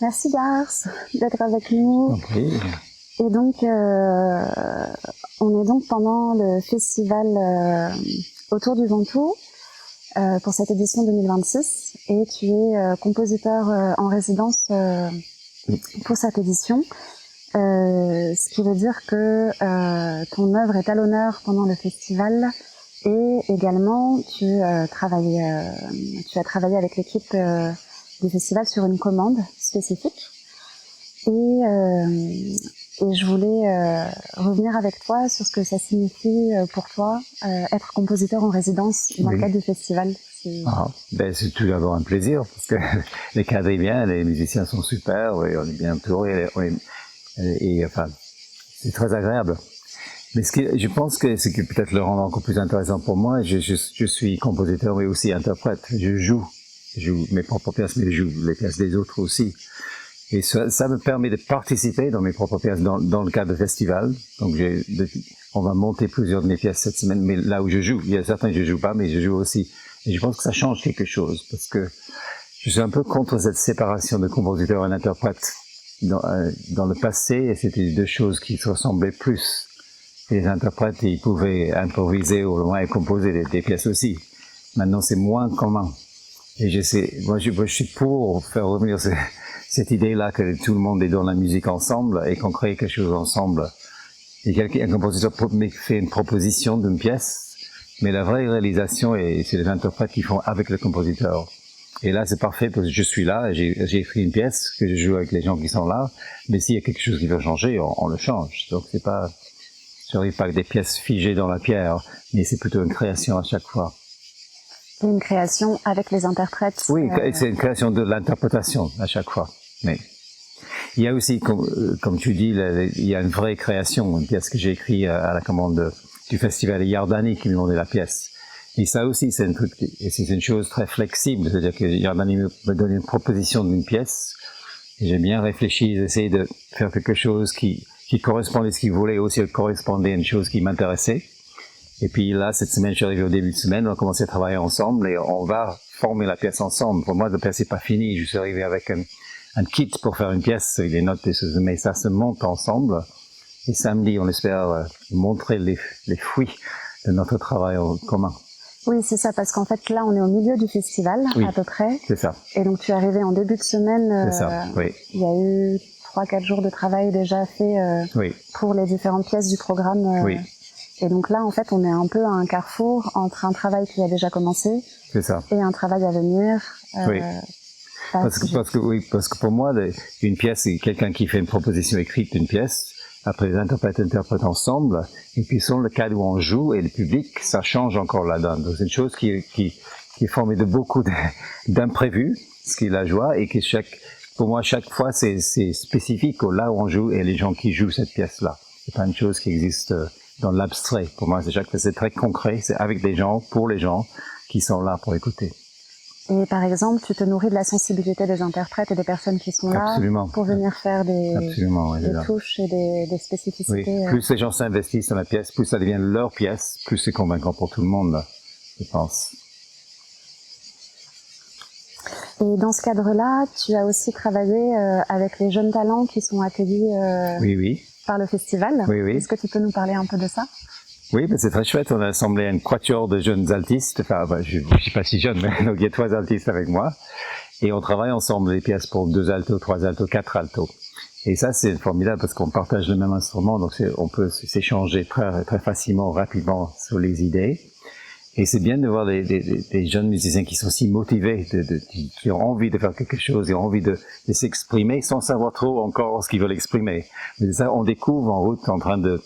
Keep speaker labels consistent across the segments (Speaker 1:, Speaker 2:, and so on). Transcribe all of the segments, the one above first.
Speaker 1: Merci Garth d'être avec nous.
Speaker 2: Oui.
Speaker 1: Et donc, on est donc pendant le festival Autour du Ventoux pour cette édition 2026 et tu es compositeur en résidence pour cette édition. Ce qui veut dire que ton œuvre est à l'honneur pendant le festival et également tu as travaillé avec l'équipe du festival sur une commande spécifique. Et je voulais revenir avec toi sur ce que ça signifie pour toi être compositeur en résidence dans le cadre du festival.
Speaker 2: C'est tout d'abord un plaisir parce que le cadre est bien, les musiciens sont super et on est bien entourés et enfin c'est très agréable. Mais je pense que ce qui peut-être le rend encore plus intéressant pour moi, je suis compositeur mais aussi interprète. Je joue mes propres pièces, mais je joue les pièces des autres aussi. Et ça me permet de participer dans mes propres pièces dans le cadre de festival. Donc on va monter plusieurs de mes pièces cette semaine, mais là où je joue, il y a certains que je joue pas, mais je joue aussi. Et je pense que ça change quelque chose, parce que je suis un peu contre cette séparation de compositeur et d'interprète. Dans le passé, c'était deux choses qui se ressemblaient plus. Et les interprètes, ils pouvaient improviser ou au moins composer des pièces aussi. Maintenant, c'est moins commun. Et moi je suis pour faire revenir cette idée-là que tout le monde est dans la musique ensemble et qu'on crée quelque chose ensemble. Et un compositeur fait une proposition d'une pièce, mais la vraie réalisation, c'est les interprètes qui font avec le compositeur. Et là, c'est parfait parce que je suis là, j'ai écrit une pièce que je joue avec les gens qui sont là, mais s'il y a quelque chose qui veut changer, on le change. Donc j'arrive pas avec des pièces figées dans la pierre, mais c'est plutôt une création à chaque fois.
Speaker 1: Une création avec les interprètes.
Speaker 2: Oui, c'est une création de l'interprétation à chaque fois. Mais il y a aussi, comme tu dis, il y a une vraie création, une pièce que j'ai écrite à la commande du festival Yardani qui me demandait la pièce. Et ça aussi, c'est une chose très flexible, c'est-à-dire que Yardani me donne une proposition d'une pièce, et j'ai bien réfléchi, j'ai essayé de faire quelque chose qui correspondait à ce qu'il voulait, aussi correspondait à une chose qui m'intéressait. Et puis là, cette semaine, je suis arrivé au début de semaine, on a commencé à travailler ensemble et on va former la pièce ensemble. Pour moi, la pièce n'est pas finie, je suis arrivé avec un kit pour faire une pièce, les notes, mais ça se monte ensemble. Et samedi, on espère montrer les fruits de notre travail en commun.
Speaker 1: Oui, c'est ça, parce qu'en fait, là, on est au milieu du festival,
Speaker 2: oui,
Speaker 1: à peu près.
Speaker 2: C'est ça.
Speaker 1: Et donc, tu es arrivé en début de semaine.
Speaker 2: C'est ça, oui.
Speaker 1: Il y a eu 3-4 jours de travail déjà fait pour les différentes pièces du programme.
Speaker 2: Oui.
Speaker 1: Et donc là, en fait, on est un peu à un carrefour entre un travail qui a déjà commencé et un travail à venir.
Speaker 2: Oui. Parce que pour moi, une pièce, c'est quelqu'un qui fait une proposition écrite d'une pièce, après les interprètes ensemble, et puis selon le cadre où on joue et le public, ça change encore la donne. Donc c'est une chose qui est formée de beaucoup d'imprévus, ce qui est la joie, et que pour moi, chaque fois, c'est spécifique au là où on joue et les gens qui jouent cette pièce-là. C'est pas une chose qui existe dans l'abstrait. Pour moi, c'est très concret, c'est avec des gens, pour les gens qui sont là pour écouter.
Speaker 1: Et par exemple, tu te nourris de la sensibilité des interprètes et des personnes qui sont là pour venir faire des touches et des spécificités.
Speaker 2: Oui. Plus les gens s'investissent dans la pièce, plus ça devient leur pièce, plus c'est convaincant pour tout le monde, je pense.
Speaker 1: Et dans ce cadre-là, tu as aussi travaillé avec les jeunes talents qui sont accueillis par le festival.
Speaker 2: Oui.
Speaker 1: Est-ce que tu peux nous parler un peu de ça ?
Speaker 2: Oui, c'est très chouette. On a assemblé un quatuor de jeunes altistes. Enfin, je suis pas si jeune, mais donc il y a 3 altistes avec moi. Et on travaille ensemble des pièces pour 2 altos, 3 altos, 4 altos. Et ça, c'est formidable parce qu'on partage le même instrument, donc on peut s'échanger très, très facilement, rapidement sur les idées. Et c'est bien de voir des jeunes musiciens qui sont si motivés, qui ont envie de faire quelque chose, et ont envie de s'exprimer sans savoir trop encore ce qu'ils veulent exprimer. Mais ça, on découvre en route en train de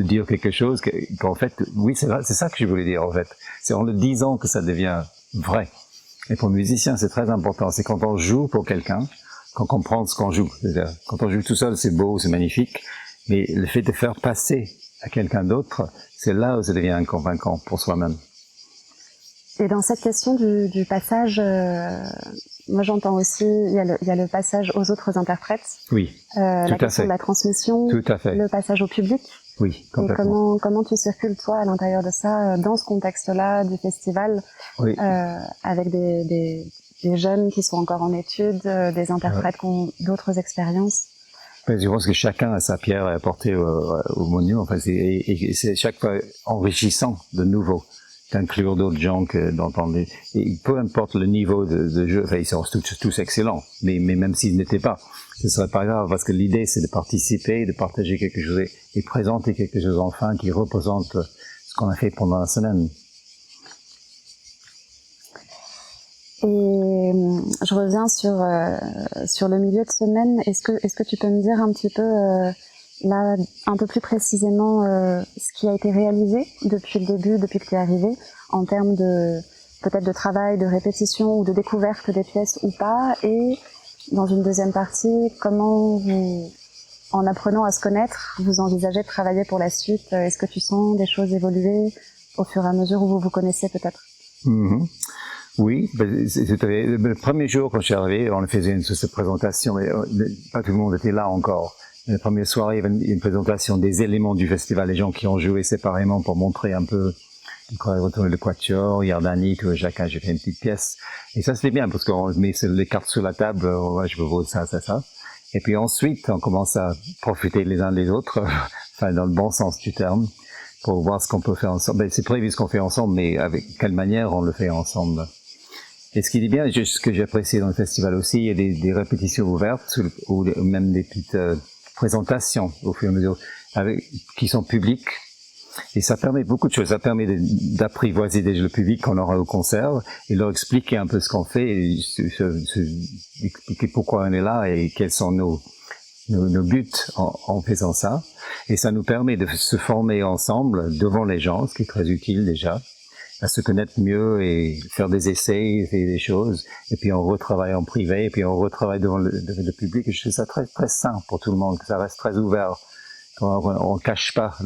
Speaker 2: dire quelque chose qu'en fait, oui, c'est ça que je voulais dire en fait. C'est en le disant que ça devient vrai. Et pour le musicien, c'est très important. C'est quand on joue pour quelqu'un, qu'on comprend ce qu'on joue. C'est-à-dire, quand on joue tout seul, c'est beau, c'est magnifique. Mais le fait de faire passer à quelqu'un d'autre, c'est là où ça devient convaincant pour soi-même.
Speaker 1: Et dans cette question du passage, moi j'entends aussi, il y a le passage aux autres interprètes.
Speaker 2: Oui,
Speaker 1: la question de la transmission.
Speaker 2: Tout à fait.
Speaker 1: Le passage au public.
Speaker 2: Oui, complètement.
Speaker 1: Et comment tu circules toi à l'intérieur de ça, dans ce contexte-là du festival, avec des des jeunes qui sont encore en études, des interprètes qui ont d'autres expériences.
Speaker 2: Je pense que chacun a sa pierre à apporter au monument. Enfin, et c'est chaque fois enrichissant de nouveau d'inclure d'autres gens que d'entendre. Et peu importe le niveau de jeu, enfin, ils sont tous excellents. Mais même s'ils n'étaient pas, ce serait pas grave parce que l'idée c'est de participer, de partager quelque chose et présenter quelque chose enfin qui représente ce qu'on a fait pendant la semaine.
Speaker 1: Et je reviens sur le milieu de semaine. Est-ce que tu peux me dire un petit peu là un peu plus précisément ce qui a été réalisé depuis le début, depuis que tu es arrivé, en termes de peut-être de travail, de répétition ou de découverte des pièces ou pas, et dans une deuxième partie, comment vous, en apprenant à se connaître, vous envisagez de travailler pour la suite? Est-ce que tu sens des choses évoluer au fur et à mesure où vous vous connaissez peut-être?
Speaker 2: Oui, c'était le premier jour quand je suis arrivé, on faisait cette présentation, mais pas tout le monde était là encore. La première soirée, il y avait une présentation des éléments du festival, les gens qui ont joué séparément pour montrer un peu le quatuor, Yardani, tout chacun, j'ai fait une petite pièce. Et ça c'était bien parce qu'on met les cartes sur la table, je veux voir ça. Et puis ensuite, on commence à profiter les uns des autres, enfin dans le bon sens du terme, pour voir ce qu'on peut faire ensemble. C'est prévu ce qu'on fait ensemble, mais avec quelle manière on le fait ensemble. Et ce qui est bien, ce que j'ai apprécié dans le festival aussi, il y a des répétitions ouvertes ou même des petites présentations au fur et à mesure qui sont publiques. Et ça permet beaucoup de choses. Ça permet d'apprivoiser déjà le public qu'on aura au concert et leur expliquer un peu ce qu'on fait et expliquer pourquoi on est là et quels sont nos buts en faisant ça. Et ça nous permet de se former ensemble devant les gens, ce qui est très utile déjà, à se connaître mieux et faire des essais, faire des choses, et puis on retravaille en privé, et puis on retravaille devant le public, et je trouve ça très, très sain pour tout le monde, que ça reste très ouvert. On cache pas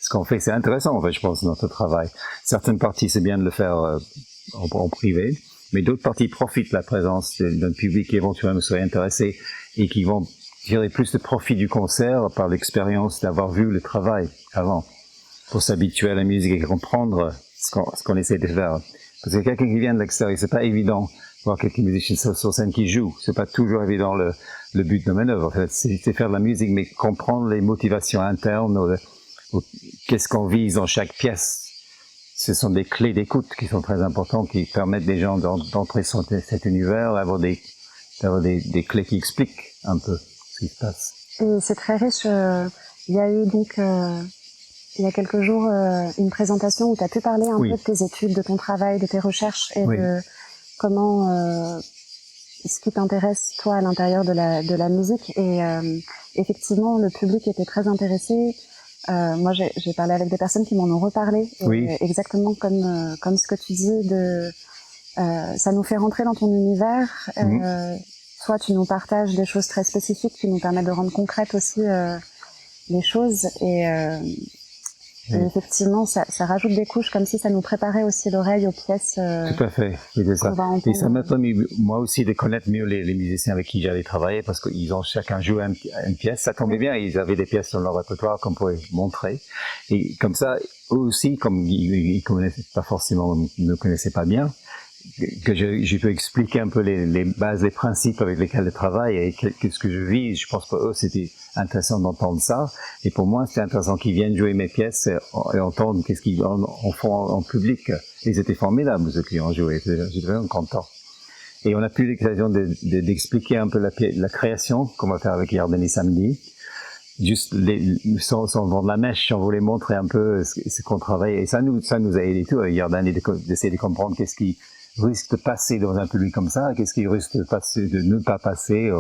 Speaker 2: ce qu'on fait, c'est intéressant, en fait, je pense, notre travail. Certaines parties, c'est bien de le faire en privé, mais d'autres parties profitent de la présence d'un public qui éventuellement serait intéressé, et qui vont tirer plus de profit du concert par l'expérience d'avoir vu le travail avant, pour s'habituer à la musique et comprendre ce qu'on essaie de faire. Parce que quelqu'un qui vient de l'extérieur, c'est pas évident de voir quelques musiciens sur scène qui jouent. C'est pas toujours évident le but de la manœuvre. En fait, c'est faire de la musique, mais comprendre les motivations internes, qu'est-ce qu'on vise dans chaque pièce. Ce sont des clés d'écoute qui sont très importantes, qui permettent des gens d'entrer dans cet univers, d'avoir des clés qui expliquent un peu ce qui se passe.
Speaker 1: Et c'est très riche. Il y a eu donc il y a quelques jours une présentation où tu as pu parler un peu de tes études, de ton travail, de tes recherches et de comment ce qui t'intéresse toi à l'intérieur de la musique. Et effectivement, le public était très intéressé. Moi, j'ai parlé avec des personnes qui m'en ont reparlé, exactement comme ce que tu dis. Ça nous fait rentrer dans ton univers. Toi, tu nous partages des choses très spécifiques qui nous permettent de rendre concrètes aussi les choses. Et effectivement, ça rajoute des couches, comme si ça nous préparait aussi l'oreille aux pièces.
Speaker 2: Tout à fait, c'est ça. Et ça m'a permis, moi aussi, de connaître mieux les musiciens avec qui j'allais travailler, parce qu'ils ont chacun joué une pièce. Ça tombait bien, ils avaient des pièces dans leur répertoire qu'on pouvait montrer. Et comme ça, eux aussi, comme ils connaissaient pas forcément, ne connaissaient pas bien, que j'ai pu expliquer un peu les bases, les principes avec lesquels ils travaillent et qu'est-ce que je vis. Je pense pour eux, c'était intéressant d'entendre ça. Et pour moi, c'était intéressant qu'ils viennent jouer mes pièces et entendre qu'est-ce qu'ils en font en public. Ils étaient formidables, ceux qui ont joué. J'étais vraiment content. Et on a pu l'occasion d'expliquer un peu la création qu'on va faire avec Yardani samedi. Juste sans vendre la mèche, on voulait montrer un peu ce qu'on travaille. Et ça nous a aidé tout, Yardani, d'essayer de comprendre qu'est-ce qui risque de passer dans un public comme ça, qu'est-ce qui risque de ne pas passer,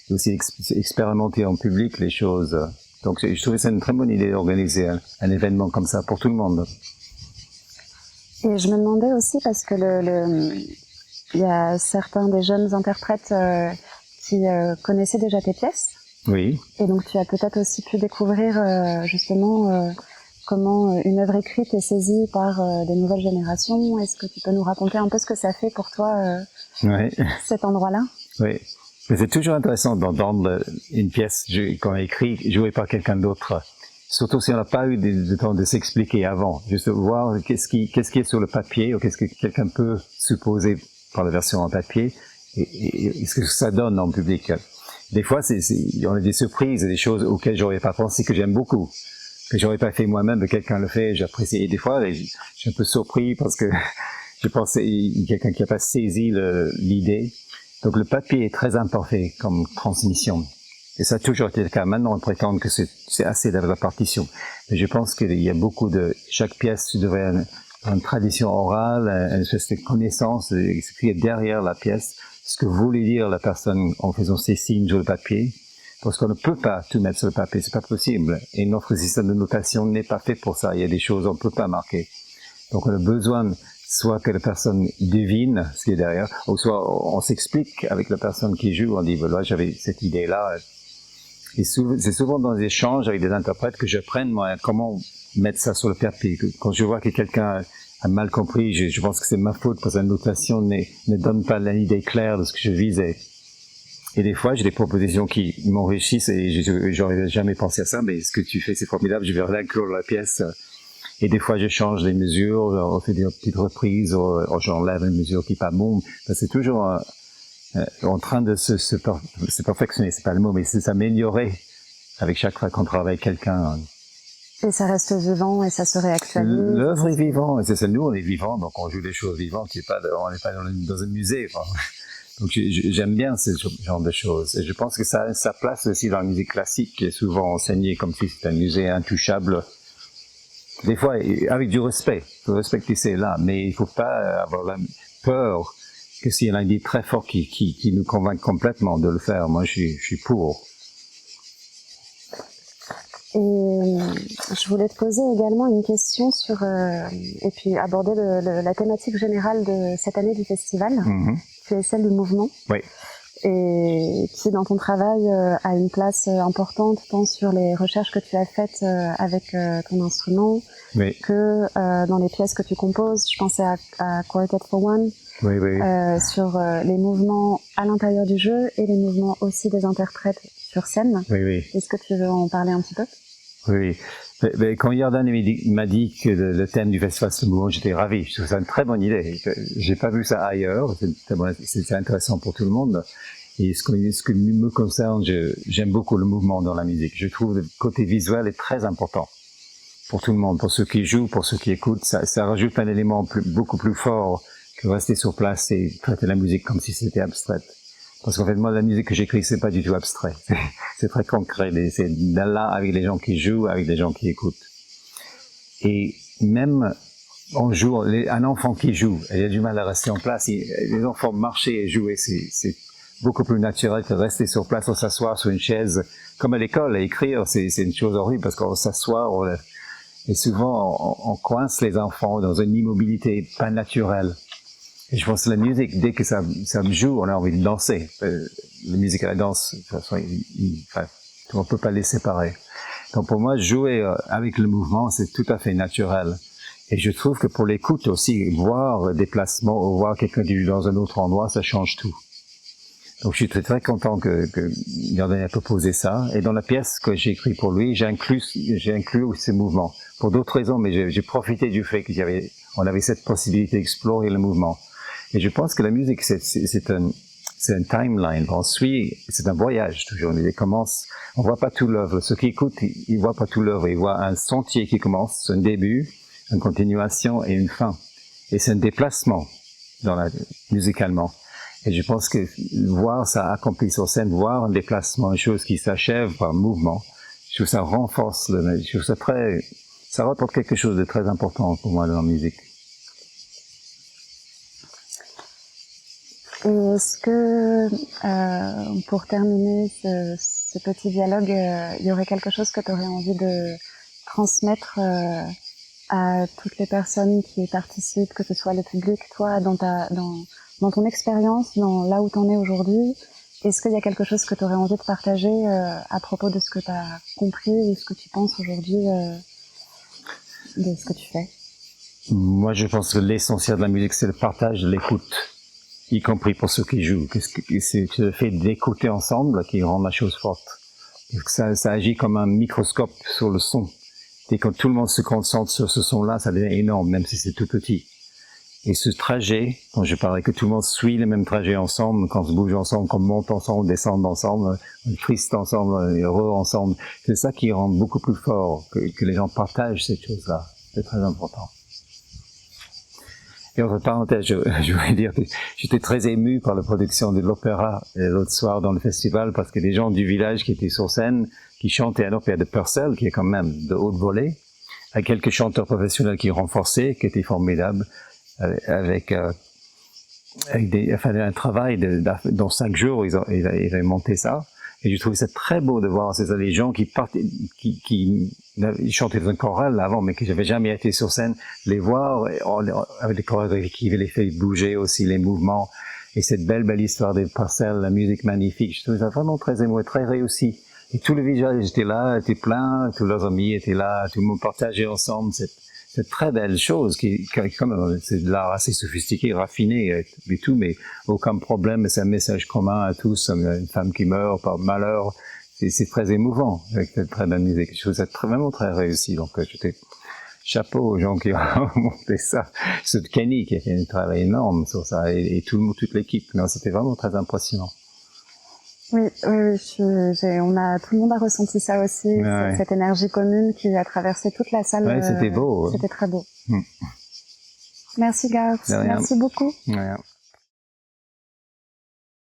Speaker 2: et aussi expérimenter en public les choses. Donc je trouvais ça une très bonne idée d'organiser un événement comme ça pour tout le monde.
Speaker 1: Et je me demandais aussi, parce que il y a certains des jeunes interprètes qui connaissaient déjà tes pièces.
Speaker 2: Oui.
Speaker 1: Et donc tu as peut-être aussi pu découvrir justement comment une œuvre écrite est saisie par des nouvelles générations. Est-ce que tu peux nous raconter un peu ce que ça fait pour toi, cet endroit-là?
Speaker 2: Oui. Mais c'est toujours intéressant d'entendre une pièce qu'on a écrite, jouée par quelqu'un d'autre. Surtout si on n'a pas eu de temps de s'expliquer avant. Juste voir qu'est-ce qui est sur le papier ou qu'est-ce que quelqu'un peut supposer par la version en papier et ce que ça donne en public. Des fois, on a des surprises et des choses auxquelles j'aurais pas pensé que j'aime beaucoup, que j'aurais pas fait moi-même, mais quelqu'un le fait, j'apprécie. Et des fois, je suis un peu surpris parce que je pensais quelqu'un qui a pas saisi l'idée. Donc le papier est très imparfait comme transmission. Et ça a toujours été le cas. Maintenant, on prétend que c'est assez d'avoir la partition. Mais je pense qu'il y a beaucoup chaque pièce devrait avoir une tradition orale, une espèce de connaissance, ce qui est derrière la pièce, ce que voulait dire la personne en faisant ses signes sur le papier. Parce qu'on ne peut pas tout mettre sur le papier, c'est pas possible. Et notre système de notation n'est pas fait pour ça. Il y a des choses qu'on ne peut pas marquer. Donc on a besoin soit que la personne devine ce qui est derrière, ou soit on s'explique avec la personne qui joue, on dit, voilà, j'avais cette idée-là. Et c'est souvent dans des échanges avec des interprètes que j'apprends, moi, comment mettre ça sur le papier. Quand je vois que quelqu'un a mal compris, je pense que c'est ma faute parce que la notation ne donne pas l'idée claire de ce que je visais. Et des fois, j'ai des propositions qui m'enrichissent et j'aurais jamais pensé à ça, mais ce que tu fais, c'est formidable, je vais l'inclure dans la pièce. Et des fois, je change les mesures, on fait des petites reprises, j'enlève une mesure qui n'est pas bonne. C'est toujours en train de se perfectionner, c'est pas le mot, mais c'est s'améliorer avec chaque fois qu'on travaille avec quelqu'un.
Speaker 1: Et ça reste vivant et ça se réactualise.
Speaker 2: L'œuvre est vivante, et c'est ça, nous on est vivants, donc on joue des choses vivantes, on n'est pas dans un musée. Enfin. Donc j'aime bien ce genre de choses. Et je pense que ça place aussi dans la musique classique, qui est souvent enseignée comme si c'était un musée intouchable. Des fois, avec du respect, il faut respecter là, mais il faut pas avoir la peur que s'il y en a une idée très forte qui nous convainc complètement de le faire. Moi, je suis pour.
Speaker 1: Et je voulais te poser également une question sur, et puis aborder la thématique générale de cette année du festival, qui est celle du mouvement.
Speaker 2: Oui.
Speaker 1: Et qui, dans ton travail, a une place importante, tant sur les recherches que tu as faites avec ton instrument,
Speaker 2: oui.
Speaker 1: que dans les pièces que tu composes. Je pensais à Quartet for One,
Speaker 2: oui, oui.
Speaker 1: sur les mouvements à l'intérieur du jeu et les mouvements aussi des interprètes sur scène.
Speaker 2: Oui, oui.
Speaker 1: Est-ce que tu veux en parler un petit peu?
Speaker 2: Oui, mais quand Jordan m'a dit que le thème du festival c'est le mouvement, j'étais ravi. Je trouve ça une très bonne idée. J'ai pas vu ça ailleurs. C'est intéressant pour tout le monde. Et ce qui me concerne, j'aime beaucoup le mouvement dans la musique. Je trouve le côté visuel est très important pour tout le monde, pour ceux qui jouent, pour ceux qui écoutent. Ça rajoute un élément beaucoup plus fort que rester sur place et traiter la musique comme si c'était abstraite. Parce qu'en fait, moi, la musique que j'écris, c'est pas du tout abstrait. C'est très concret. C'est là avec les gens qui jouent, avec les gens qui écoutent. Et même, un enfant qui joue, il a du mal à rester en place. Les enfants marcher et jouer, c'est beaucoup plus naturel que rester sur place ou s'asseoir sur une chaise. Comme à l'école, à écrire, c'est une chose horrible parce qu'on s'assoit, et souvent, on coince les enfants dans une immobilité pas naturelle. Et je pense que la musique, dès que ça me joue, on a envie de danser. La musique et la danse, de toute façon, on peut pas les séparer. Donc pour moi, jouer avec le mouvement, c'est tout à fait naturel. Et je trouve que pour l'écoute aussi, voir le déplacement ou voir quelqu'un qui joue dans un autre endroit, ça change tout. Donc je suis très, très content que Jordan ait proposé ça. Et dans la pièce que j'ai écrite pour lui, j'ai inclus ces mouvements. Pour d'autres raisons, mais j'ai profité du fait qu'on avait cette possibilité d'explorer le mouvement. Et je pense que la musique, c'est un timeline. On suit, c'est un voyage toujours. Il commence, on voit pas tout l'œuvre. Ceux qui écoutent, ils voient pas tout l'œuvre. Ils voient un sentier qui commence, un début, une continuation et une fin. Et c'est un déplacement musicalement. Et je pense que voir ça accompli sur scène, voir un déplacement, une chose qui s'achève par mouvement, je trouve ça renforce je trouve ça ça rapporte quelque chose de très important pour moi dans la musique.
Speaker 1: Et est-ce que, pour terminer ce petit dialogue, il y aurait quelque chose que tu aurais envie de transmettre à toutes les personnes qui participent, que ce soit le public, toi, dans ton expérience, dans là où tu en es aujourd'hui? Est-ce qu'il y a quelque chose que tu aurais envie de partager à propos de ce que tu as compris ou ce que tu penses aujourd'hui de ce que tu fais?
Speaker 2: Moi, je pense que l'essentiel de la musique, c'est le partage de l'écoute, y compris pour ceux qui jouent. C'est le fait d'écouter ensemble qui rend la chose forte. Ça agit comme un microscope sur le son. Et quand tout le monde se concentre sur ce son-là, ça devient énorme, même si c'est tout petit. Et ce trajet, quand je parlais que tout le monde suit le même trajet ensemble, qu'on se bouge ensemble, qu'on monte ensemble, descend ensemble, triste ensemble, heureux ensemble, c'est ça qui rend beaucoup plus fort, que les gens partagent cette chose-là. C'est très important. Et entre parenthèses, je voulais dire que j'étais très ému par la production de l'opéra l'autre soir dans le festival, parce que les gens du village qui étaient sur scène, qui chantaient un opéra de Purcell, qui est quand même de haute volée, avec quelques chanteurs professionnels qui renforçaient, qui étaient formidables, avec un travail dans 5 jours, ils avaient monté ça. Et je trouvais ça très beau de voir les gens qui chantaient dans un choral avant, mais que j'avais jamais été sur scène, les voir avec les chorégraphies qui les fait bouger aussi, les mouvements, et cette belle histoire des parcelles, la musique magnifique. Je trouvais ça vraiment très émouvant, très réussi. Et tout le village était là, était plein, tous leurs amis étaient là, tout le monde partageait ensemble cette très belle chose c'est de l'art assez sophistiqué, raffiné et tout, mais aucun problème, c'est un message commun à tous, une femme qui meurt par malheur, c'est très émouvant avec cette très belle musique. Je trouve ça vraiment très réussi, donc j'étais chapeau aux gens qui ont monté ça. C'est Kenny qui a fait un travail énorme sur ça et toute l'équipe. Non, c'était vraiment très impressionnant.
Speaker 1: Oui, tout le monde a ressenti ça aussi, ouais. Cette énergie commune qui a traversé toute la salle.
Speaker 2: Ouais, c'était beau.
Speaker 1: C'était très beau. Merci Garth, merci beaucoup.
Speaker 2: Ouais.